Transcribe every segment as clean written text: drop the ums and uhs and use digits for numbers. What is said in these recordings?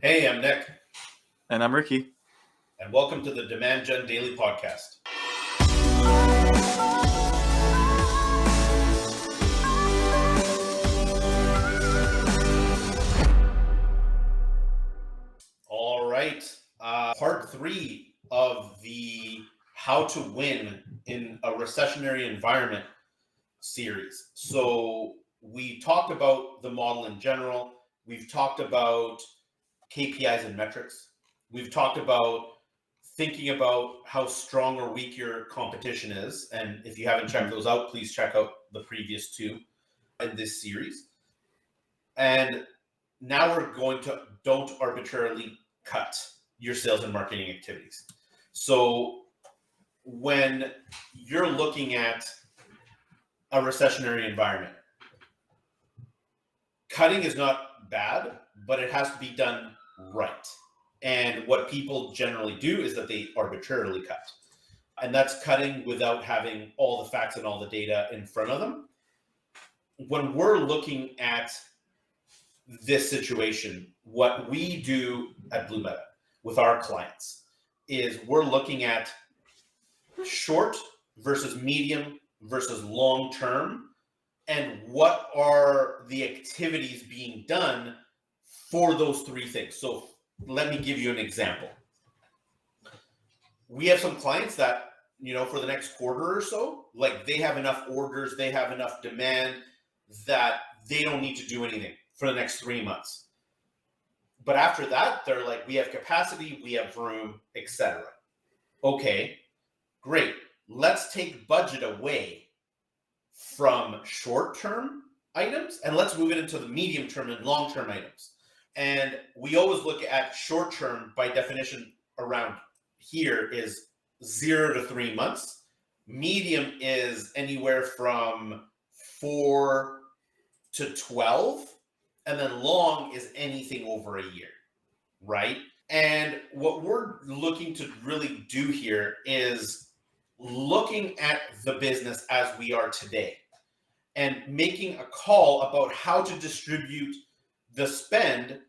Hey, I'm Nick, And I'm Ricky. and welcome to the Demand Gen Daily Podcast. All right, part 3 of the How to Win in a Recessionary Environment series. So we talked about the model in general. We've talked about KPIs and metrics. We've talked about thinking about how strong or weak your competition is. And if you haven't checked those out, please check out the previous 2 in this series. And now we're going to don't arbitrarily cut your sales and marketing activities. So when you're looking at a recessionary environment, cutting is not bad, but it has to be done right. And what people generally do is that they arbitrarily cut. And that's cutting without having all the facts and all the data in front of them. When we're looking at this situation, what we do at Blue Meta with our clients is we're looking at short versus medium versus long term, and what are the activities being done for those 3 things. So let me give you an example. We have some clients that, for the next quarter or so, like they have enough orders, they have enough demand that they don't need to do anything for the next 3 months. But after that, they're like, we have capacity, we have room, etc. Okay, great. Let's take budget away from short-term items and let's move it into the medium-term and long-term items. And we always look at short-term, by definition around here, is 0 to 3 months. Medium is anywhere from 4 to 12. And then long is anything over a year, right? And what we're looking to really do here is looking at the business as we are today and making a call about how to distribute the spend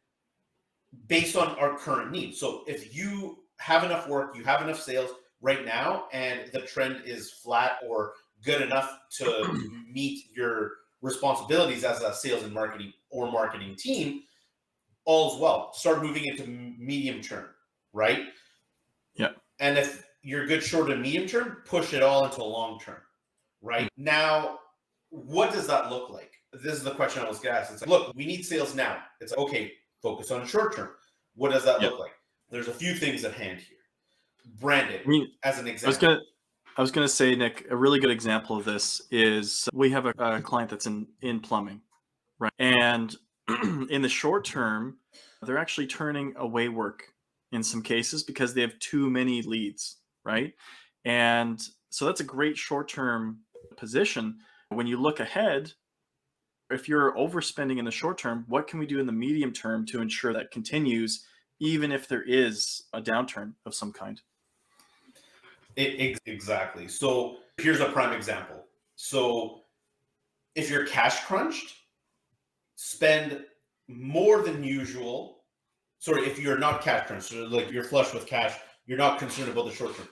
based on our current needs. So if you have enough work, you have enough sales right now, and the trend is flat or good enough to meet your responsibilities as a sales and marketing team, all's well. Start moving into medium term, right? Yeah. And if you're good short and medium term, push it all into long term, right? Now, what does that look like? This is the question I was going to ask. It's like, look, we need sales now. It's like, okay, focus on short term. What does that look like? There's a few things at hand here. Branding, as an example. I was going to say, Nick, a really good example of this is we have a client that's in plumbing, right? And in the short term, they're actually turning away work in some cases because they have too many leads, right? And so that's a great short-term position. When you look ahead, if you're overspending in the short term, what can we do in the medium term to ensure that continues, even if there is a downturn of some kind? Exactly. So here's a prime example. So if you're cash crunched, spend more than usual. Sorry, if you're not cash crunched, so like you're flush with cash, you're not concerned about the short term.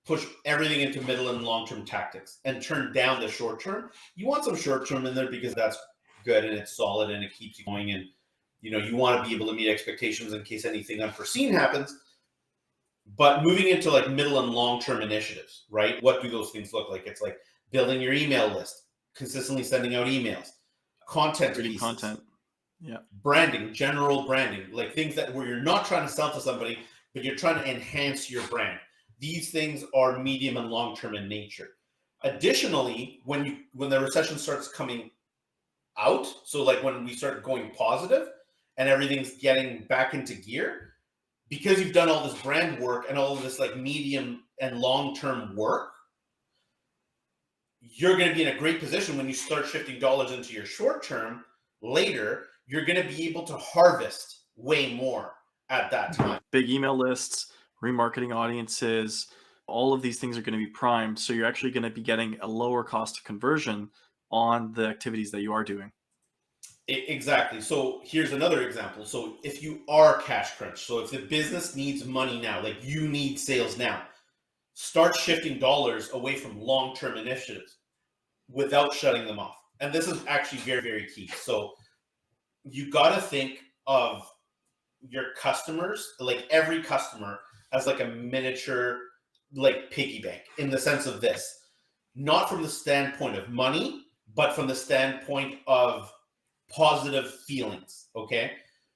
Push everything into middle and long-term tactics and turn down the short term. You want some short term in there because that's good and it's solid and it keeps you going. And you want to be able to meet expectations in case anything unforeseen happens. But moving into like middle and long-term initiatives, right? What do those things look like? It's like building your email list, consistently sending out emails, content pieces, content, branding, general branding, like things that where you're not trying to sell to somebody, but you're trying to enhance your brand. These things are medium and long-term in nature. Additionally, when the recession starts coming out, so like when we start going positive and everything's getting back into gear, because you've done all this brand work and all of this like medium and long-term work, you're going to be in a great position when you start shifting dollars into your short term. Later, you're going to be able to harvest way more at that time. Big email lists, remarketing audiences, all of these things are going to be primed. So you're actually going to be getting a lower cost of conversion on the activities that you are doing. Exactly. So here's another example. So if you are cash crunch, so if the business needs money now, like you need sales now, start shifting dollars away from long-term initiatives without shutting them off. And this is actually very, very key. So you got to think of your customers, like every customer, as like a miniature, like piggy bank in the sense of this, not from the standpoint of money, but from the standpoint of positive feelings. Okay.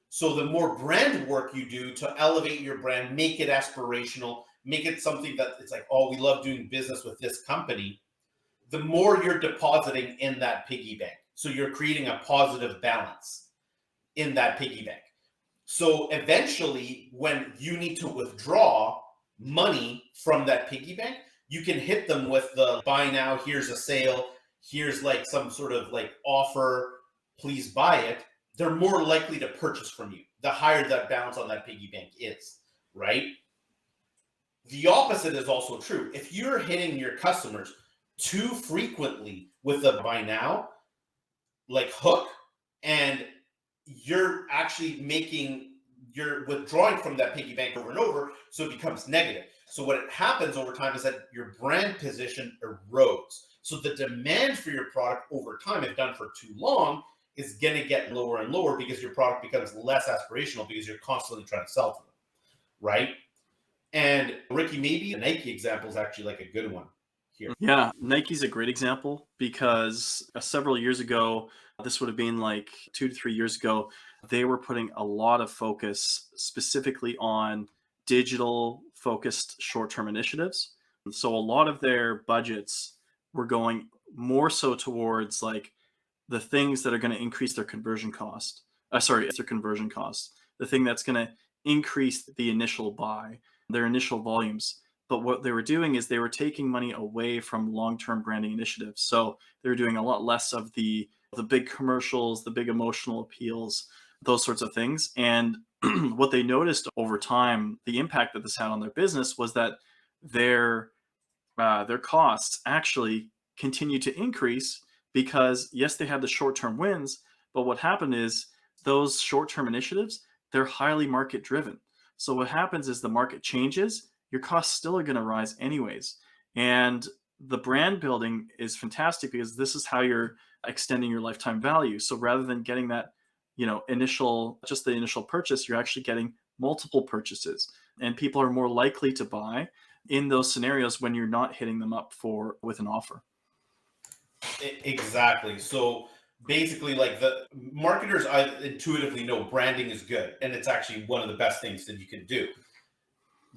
So the more brand work you do to elevate your brand, make it aspirational, make it something that it's like, oh, we love doing business with this company, the more you're depositing in that piggy bank. So you're creating a positive balance in that piggy bank. So eventually, when you need to withdraw money from that piggy bank, you can hit them with the buy now, here's a sale, here's like some sort of like offer, please buy it. They're more likely to purchase from you the higher that balance on that piggy bank is, right? The opposite is also true. If you're hitting your customers too frequently with the buy now, like hook, and you're withdrawing from that piggy bank over and over, so it becomes negative. So what happens over time is that your brand position erodes. So the demand for your product over time, if done for too long, is going to get lower and lower because your product becomes less aspirational because you're constantly trying to sell to them, right? And Ricky, maybe the Nike example is actually like a good one here. Yeah, Nike's a great example because several years ago, this would have been like 2 to 3 years ago, they were putting a lot of focus specifically on digital focused short term initiatives. So a lot of their budgets were going more so towards like the things that are going to increase their conversion cost. It's their conversion cost, the thing that's going to increase the initial buy, their initial volumes. But what they were doing is they were taking money away from long-term branding initiatives. So they were doing a lot less of the big commercials, the big emotional appeals, those sorts of things. And what they noticed over time, the impact that this had on their business was that their costs actually continued to increase because yes, they had the short-term wins, but what happened is those short-term initiatives, they're highly market driven. So what happens is the market changes, your costs still are going to rise anyways. And the brand building is fantastic because this is how you're extending your lifetime value. So rather than getting that, just the initial purchase, you're actually getting multiple purchases, and people are more likely to buy in those scenarios when you're not hitting them up with an offer. Exactly. So basically, like the marketers, I intuitively know branding is good, and it's actually one of the best things that you can do.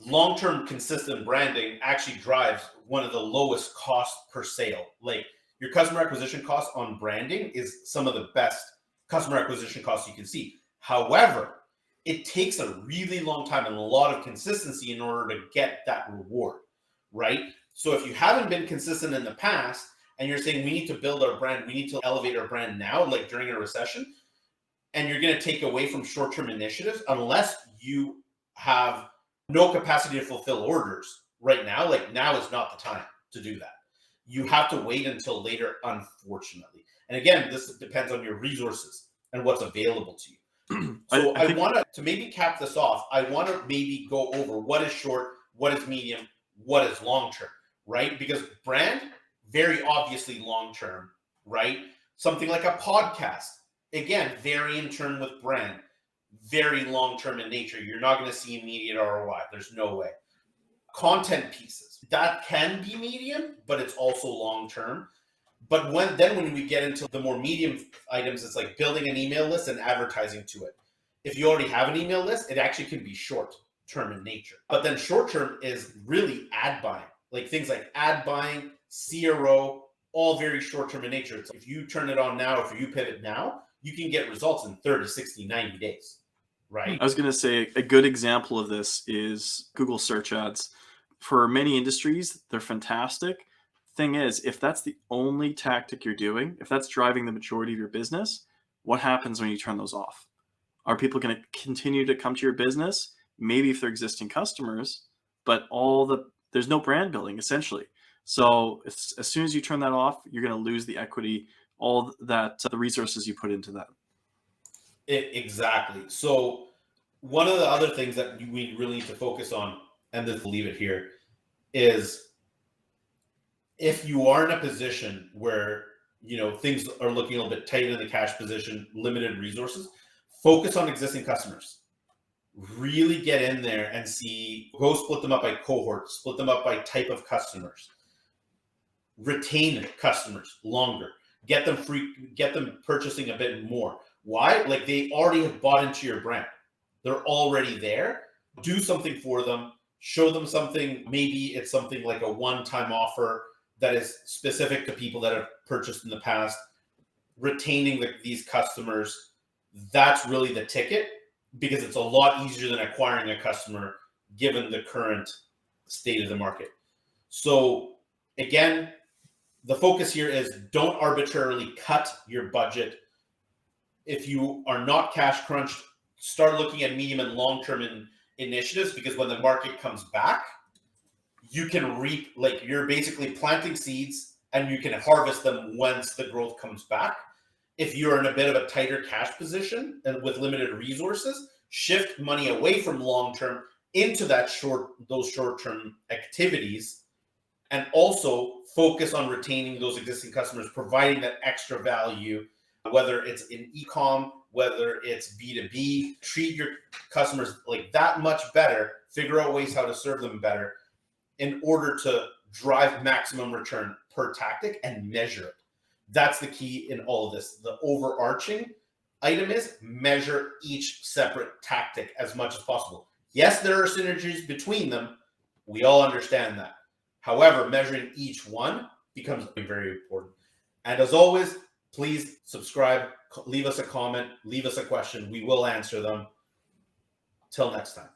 Long-term consistent branding actually drives one of the lowest cost per sale. Like your customer acquisition cost on branding is some of the best customer acquisition costs you can see. However, it takes a really long time and a lot of consistency in order to get that reward, right? So if you haven't been consistent in the past and you're saying we need to build our brand, we need to elevate our brand now, like during a recession, and you're going to take away from short-term initiatives, unless you have no capacity to fulfill orders right now, like now is not the time to do that. You have to wait until later, unfortunately. And again, this depends on your resources and what's available to you. So I want to maybe cap this off. I want to maybe go over what is short, what is medium, what is long-term, right? Because brand, very obviously long-term, right? Something like a podcast, again, very in turn with brand, very long-term in nature. You're not going to see immediate ROI. There's no way. Content pieces, that can be medium, but it's also long-term. But when we get into the more medium items, it's like building an email list and advertising to it. If you already have an email list, it actually can be short-term in nature. But then short-term is really ad buying, like things like ad buying, CRO, all very short-term in nature. So if you turn it on now, if you pivot now, you can get results in 30, 60, 90 days, right? I was going to say a good example of this is Google search ads. For many industries, they're fantastic. Thing is, if that's the only tactic you're doing, if that's driving the majority of your business, what happens when you turn those off? Are people going to continue to come to your business? Maybe if they're existing customers, but there's no brand building essentially. So as soon as you turn that off, you're going to lose the equity, all that the resources you put into that. Exactly. So one of the other things that we really need to focus on, and just leave it here, is if you are in a position where things are looking a little bit tight in the cash position, limited resources, focus on existing customers. Really get in there and go split them up by cohorts, split them up by type of customers, retain customers longer, get them purchasing a bit more. Why? Like, they already have bought into your brand. They're already there. Do something for them, show them something. Maybe it's something like a one-time offer that is specific to people that have purchased in the past. Retaining these customers, that's really the ticket, because it's a lot easier than acquiring a customer given the current state of the market. So again, the focus here is don't arbitrarily cut your budget. If you are not cash crunched, start looking at medium and long-term initiatives, because when the market comes back, you can reap, like, you're basically planting seeds and you can harvest them once the growth comes back. If you're in a bit of a tighter cash position and with limited resources, shift money away from long-term into those short-term activities, and also focus on retaining those existing customers, providing that extra value, whether it's in e-com, whether it's B2B. Treat your customers like that much better, figure out ways how to serve them better in order to drive maximum return per tactic, and measure it. That's the key in all of this. The overarching item is measure each separate tactic as much as possible. Yes, there are synergies between them. We all understand that. However, measuring each one becomes very important. And as always, please subscribe, leave us a comment, leave us a question. We will answer them. Till next time.